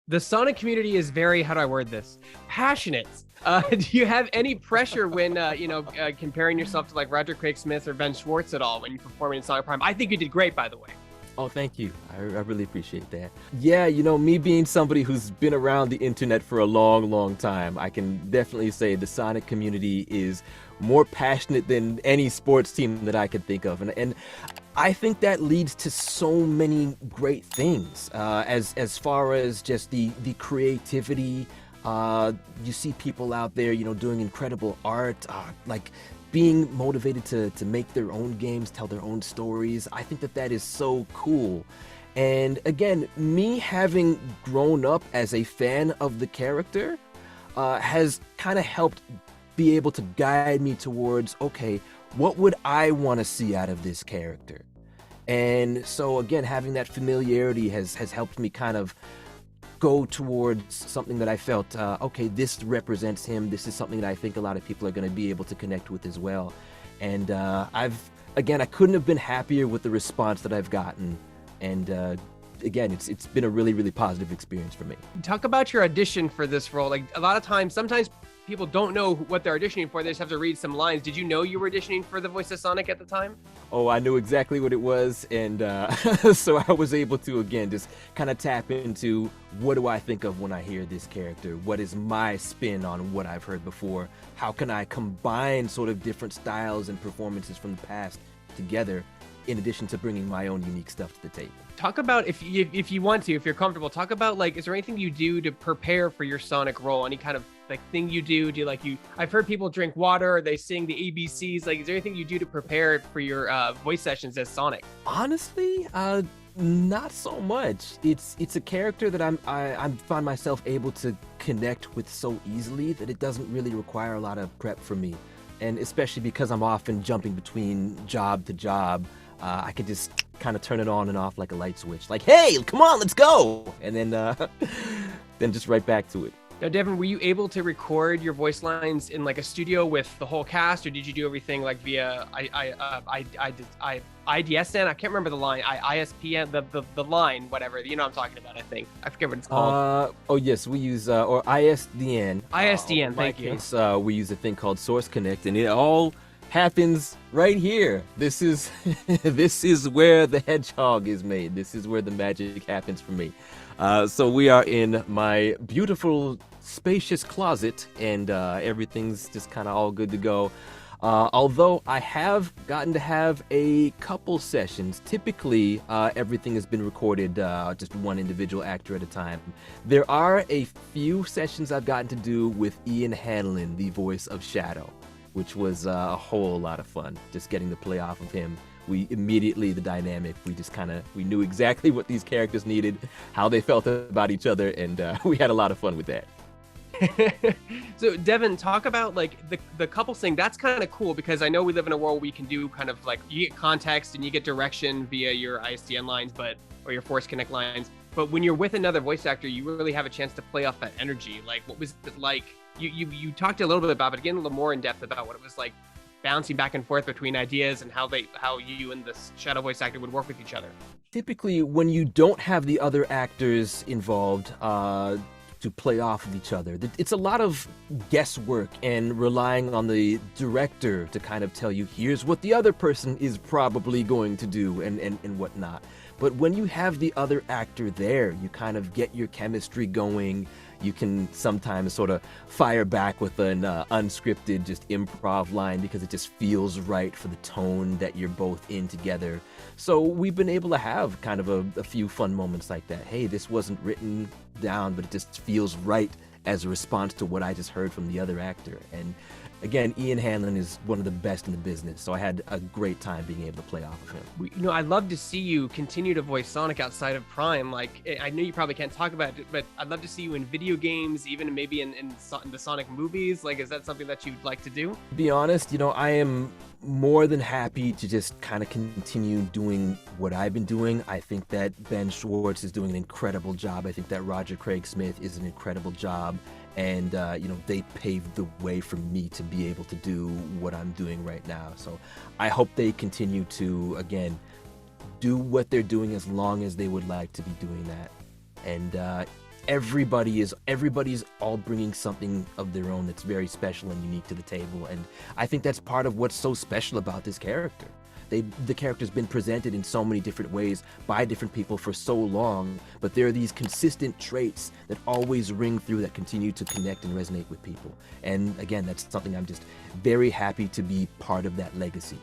The Sonic community is very, how do I word this? Passionate. Do you have any pressure when, comparing yourself to like Roger Craig Smith or Ben Schwartz at all when you're performing in Sonic Prime? I think you did great, by the way. Oh, thank you. I really appreciate that. Yeah, me being somebody who's been around the internet for a long, long time, I can definitely say the Sonic community is more passionate than any sports team that I could think of. And I think that leads to so many great things, as far as just the creativity. You see people out there, doing incredible art, like being motivated to make their own games, tell their own stories. I think that is so cool. And again, me having grown up as a fan of the character has kind of helped be able to guide me towards, okay, what would I want to see out of this character? And so again, having that familiarity has helped me kind of go towards something that I felt, okay, this represents him. This is something that I think a lot of people are going to be able to connect with as well. And I couldn't have been happier with the response that I've gotten. And again, it's been a really, really positive experience for me. Talk about your audition for this role. Like a lot of times, sometimes people don't know what they're auditioning for. They just have to read some lines. Did you know you were auditioning for the voice of Sonic at the time? Oh, I knew exactly what it was. And so I was able to, again, just kind of tap into what do I think of when I hear this character? What is my spin on what I've heard before? How can I combine sort of different styles and performances from the past together, in addition to bringing my own unique stuff to the table? Talk about, if you want to, if you're comfortable, talk about, like, is there anything you do to prepare for your Sonic role? Any kind of like thing you do? I've heard people drink water, they sing the ABCs. Like, is there anything you do to prepare for your voice sessions as Sonic? Honestly, not so much. It's a character that I find myself able to connect with so easily that it doesn't really require a lot of prep for me. And especially because I'm often jumping between job to job, I could just kind of turn it on and off like a light switch. Like, hey, come on, let's go! And then then just right back to it. Now, Deven, were you able to record your voice lines in like a studio with the whole cast, or did you do everything like via IDSN? I can't remember the line. ISPN, the line, whatever. You know what I'm talking about, I think. I forget what it's called. Oh, yes, we use, or ISDN. ISDN, thank you. Case, we use a thing called Source Connect, and it all happens right here. This is this is where the hedgehog is made. This is where the magic happens for me. So we are in my beautiful, spacious closet, and everything's just kind of all good to go. Although I have gotten to have a couple sessions. Typically, everything has been recorded just one individual actor at a time. There are a few sessions I've gotten to do with Ian Hanlon, the voice of Shadow, which was a whole lot of fun, just getting to play off of him. We immediately, the dynamic, we knew exactly what these characters needed, how they felt about each other, and we had a lot of fun with that. So Deven, talk about like the couples thing. That's kind of cool because I know we live in a world where we can do kind of like, you get context and you get direction via your ISDN lines, or your Force Connect lines. But when you're with another voice actor, you really have a chance to play off that energy. Like, what was it like? You talked a little bit about it, but again, a little more in depth about what it was like bouncing back and forth between ideas and how you and this shadow voice actor would work with each other. Typically, when you don't have the other actors involved to play off of each other, it's a lot of guesswork and relying on the director to kind of tell you, here's what the other person is probably going to do and whatnot. But when you have the other actor there, you kind of get your chemistry going. You can sometimes sort of fire back with an unscripted, just improv line because it just feels right for the tone that you're both in together. So we've been able to have kind of a few fun moments like that. Hey, this wasn't written down, but it just feels right as a response to what I just heard from the other actor. And again, Ian Hanlon is one of the best in the business, so I had a great time being able to play off of him. I'd love to see you continue to voice Sonic outside of Prime. Like, I know you probably can't talk about it, but I'd love to see you in video games, even maybe in the Sonic movies. Like, is that something that you'd like to do? To be honest, I am more than happy to just kind of continue doing what I've been doing. I think that Ben Schwartz is doing an incredible job. I think that Roger Craig Smith is an incredible job. And, they paved the way for me to be able to do what I'm doing right now. So I hope they continue to, again, do what they're doing as long as they would like to be doing that. And everybody's all bringing something of their own that's very special and unique to the table, and I think that's part of what's so special about this character. The character's been presented in so many different ways by different people for so long, but there are these consistent traits that always ring through, that continue to connect and resonate with people. And again, that's something I'm just very happy to be part of that legacy.